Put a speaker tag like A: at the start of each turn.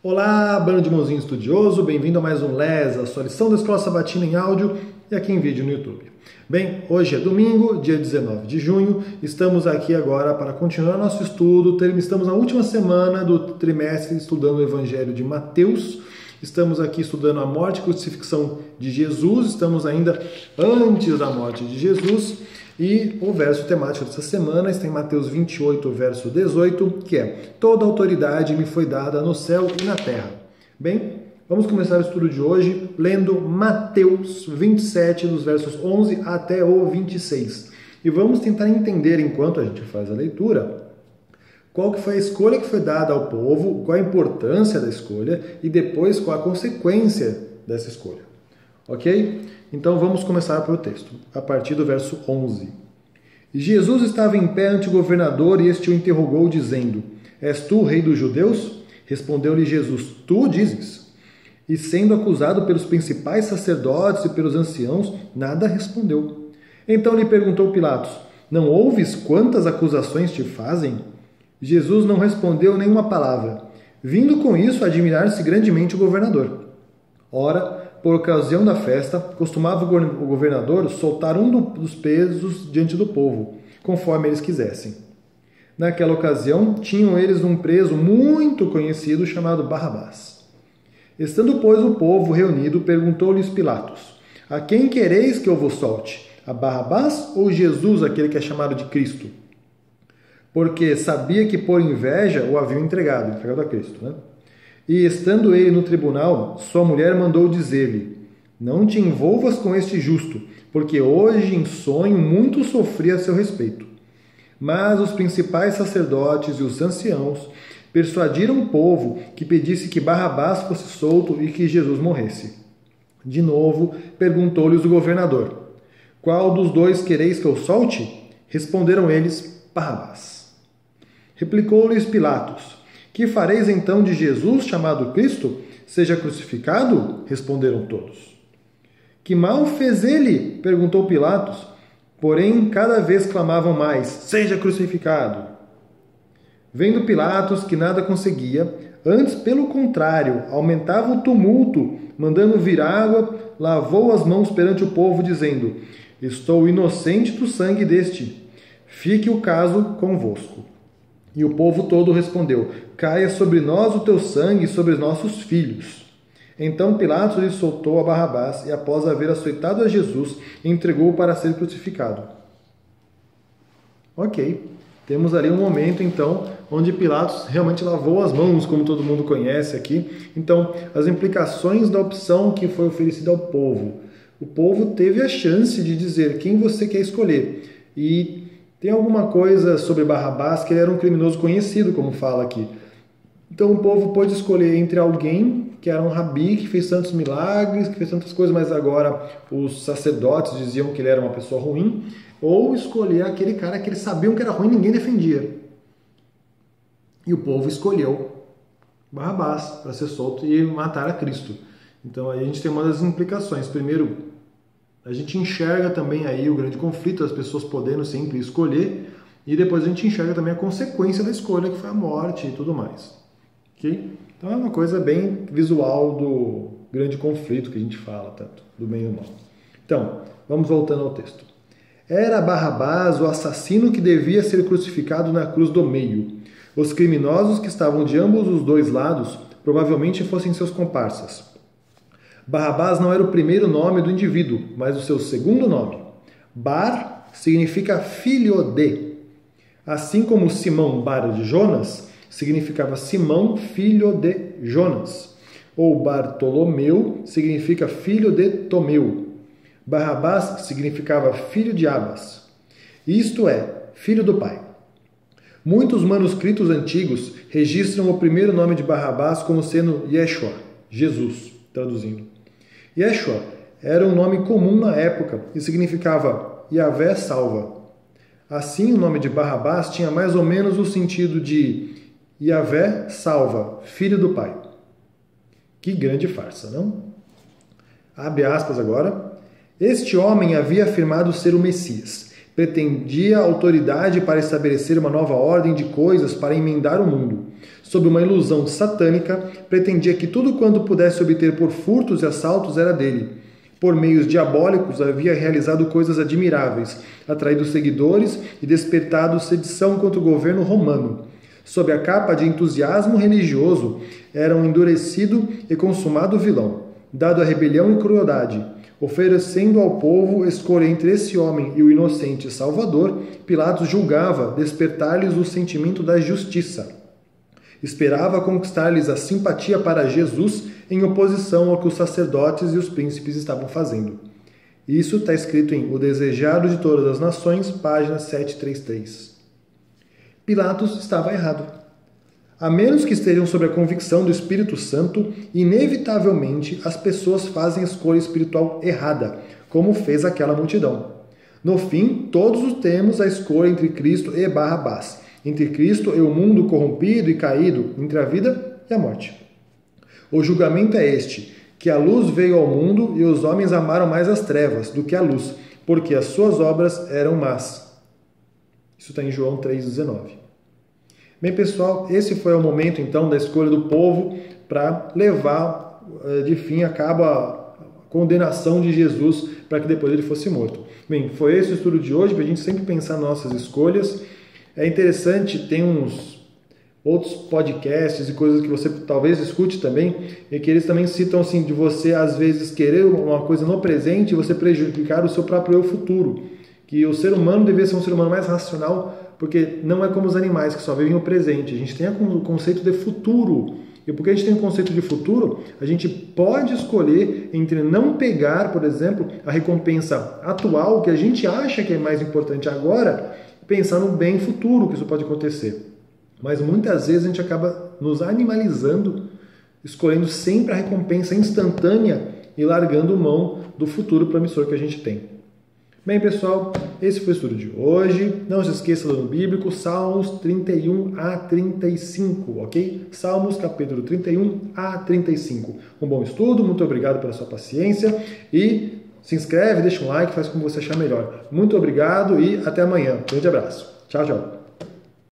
A: Olá, bando de mãozinho estudioso, bem-vindo a mais um LES, a sua lição da Escola Sabatina em áudio e aqui em vídeo no YouTube. Bem, hoje é domingo, dia 19 de junho, estamos aqui agora para continuar nosso estudo, estamos na última semana do trimestre estudando o Evangelho de Mateus, estamos aqui estudando a morte e crucifixão de Jesus, estamos ainda antes da morte de Jesus. E o verso temático dessa semana está em Mateus 28, verso 18, que é: toda autoridade me foi dada no céu e na terra. Bem, vamos começar o estudo de hoje lendo Mateus 27, dos versos 11 até o 26. E vamos tentar entender, enquanto a gente faz a leitura, qual que foi a escolha que foi dada ao povo, qual a importância da escolha e depois qual a consequência dessa escolha. Ok? Então vamos começar pelo texto, a partir do verso 11. Jesus estava em pé ante o governador e este o interrogou, dizendo: És tu o rei dos judeus? Respondeu-lhe Jesus: Tu dizes. E sendo acusado pelos principais sacerdotes e pelos anciãos, nada respondeu. Então lhe perguntou Pilatos: Não ouves quantas acusações te fazem? Jesus não respondeu nenhuma palavra, vindo com isso admirar-se grandemente o governador. Ora, por ocasião da festa, costumava o governador soltar um dos pesos diante do povo, conforme eles quisessem. Naquela ocasião, tinham eles um preso muito conhecido chamado Barrabás. Estando, pois, o povo reunido, perguntou-lhes Pilatos: A quem quereis que eu vos solte? A Barrabás ou Jesus, aquele que é chamado de Cristo? Porque sabia que por inveja o haviam entregado a Cristo, né? E, estando ele no tribunal, sua mulher mandou dizer-lhe: Não te envolvas com este justo, porque hoje em sonho muito sofri a seu respeito. Mas os principais sacerdotes e os anciãos persuadiram o povo que pedisse que Barrabás fosse solto e que Jesus morresse. De novo, perguntou-lhes o governador: Qual dos dois quereis que eu solte? Responderam eles: Barrabás. Replicou-lhes Pilatos: Que fareis então de Jesus, chamado Cristo? Seja crucificado? Responderam todos. Que mal fez ele? Perguntou Pilatos. Porém, cada vez clamavam mais: Seja crucificado! Vendo Pilatos que nada conseguia, antes, pelo contrário, aumentava o tumulto, mandando vir água, lavou as mãos perante o povo, dizendo: Estou inocente do sangue deste. Fique o caso convosco. E o povo todo respondeu: Caia sobre nós o teu sangue e sobre nossos filhos. Então Pilatos lhe soltou a Barrabás e, após haver açoitado a Jesus, entregou-o para ser crucificado. Ok, temos ali um momento então onde Pilatos realmente lavou as mãos, como todo mundo conhece aqui. Então, as implicações da opção que foi oferecida ao povo. O povo teve a chance de dizer quem você quer escolher. E tem alguma coisa sobre Barrabás que ele era um criminoso conhecido, como fala aqui. Então o povo pôde escolher entre alguém que era um rabi, que fez tantos milagres, que fez tantas coisas, mas agora os sacerdotes diziam que ele era uma pessoa ruim, ou escolher aquele cara que eles sabiam que era ruim e ninguém defendia. E o povo escolheu Barrabás para ser solto e matar a Cristo. Então aí a gente tem uma das implicações. Primeiro, a gente enxerga também aí o grande conflito, as pessoas podendo sempre escolher, e depois a gente enxerga também a consequência da escolha, que foi a morte e tudo mais. Okay? Então é uma coisa bem visual do grande conflito que a gente fala, tanto do bem e do mal. Então, vamos voltando ao texto. Era Barrabás o assassino que devia ser crucificado na cruz do meio. Os criminosos que estavam de ambos os dois lados provavelmente fossem seus comparsas. Barrabás não era o primeiro nome do indivíduo, mas o seu segundo nome. Bar significa filho de. Assim como Simão Bar de Jonas significava Simão, filho de Jonas. Ou Bartolomeu significa filho de Tomeu. Barrabás significava filho de Abas. Isto é, filho do pai. Muitos manuscritos antigos registram o primeiro nome de Barrabás como sendo Yeshua, Jesus, traduzindo. Yeshua era um nome comum na época e significava Yahvé salva. Assim, o nome de Barrabás tinha mais ou menos o sentido de Yahvé salva, filho do pai. Que grande farsa, não? Abre aspas agora. Este homem havia afirmado ser o Messias. Pretendia autoridade para estabelecer uma nova ordem de coisas para emendar o mundo. Sob uma ilusão satânica, pretendia que tudo quanto pudesse obter por furtos e assaltos era dele. Por meios diabólicos havia realizado coisas admiráveis, atraído seguidores e despertado sedição contra o governo romano. Sob a capa de entusiasmo religioso, era um endurecido e consumado vilão, dado à rebelião e crueldade. Oferecendo ao povo escolha entre esse homem e o inocente Salvador, Pilatos julgava despertar-lhes o sentimento da justiça. Esperava conquistar-lhes a simpatia para Jesus em oposição ao que os sacerdotes e os príncipes estavam fazendo. Isso está escrito em O Desejado de Todas as Nações, página 733. Pilatos estava errado. A menos que estejam sob a convicção do Espírito Santo, inevitavelmente as pessoas fazem a escolha espiritual errada, como fez aquela multidão. No fim, todos temos a escolha entre Cristo e Barrabás, entre Cristo e o mundo corrompido e caído, entre a vida e a morte. O julgamento é este, que a luz veio ao mundo e os homens amaram mais as trevas do que a luz, porque as suas obras eram más. Isso está em João 3,19. Bem, pessoal, esse foi o momento, então, da escolha do povo para levar, de fim, a cabo a condenação de Jesus para que depois ele fosse morto. Bem, foi esse o estudo de hoje, para a gente sempre pensar nossas escolhas. É interessante, tem uns outros podcasts e coisas que você talvez escute também, e que eles também citam assim, de você, às vezes, querer uma coisa no presente e você prejudicar o seu próprio eu futuro. Que o ser humano deveria ser um ser humano mais racional, porque não é como os animais que só vivem o presente. A gente tem o conceito de futuro. E porque a gente tem um conceito de futuro, a gente pode escolher entre não pegar, por exemplo, a recompensa atual, que a gente acha que é mais importante agora, pensar no bem futuro que isso pode acontecer. Mas muitas vezes a gente acaba nos animalizando, escolhendo sempre a recompensa instantânea e largando mão do futuro promissor que a gente tem. Bem, pessoal, esse foi o estudo de hoje. Não se esqueça do livro bíblico, Salmos 31 a 35, ok? Salmos, capítulo 31 a 35. Um bom estudo, muito obrigado pela sua paciência e se inscreve, deixa um like, faz como você achar melhor. Muito obrigado e até amanhã. Grande abraço. Tchau, tchau.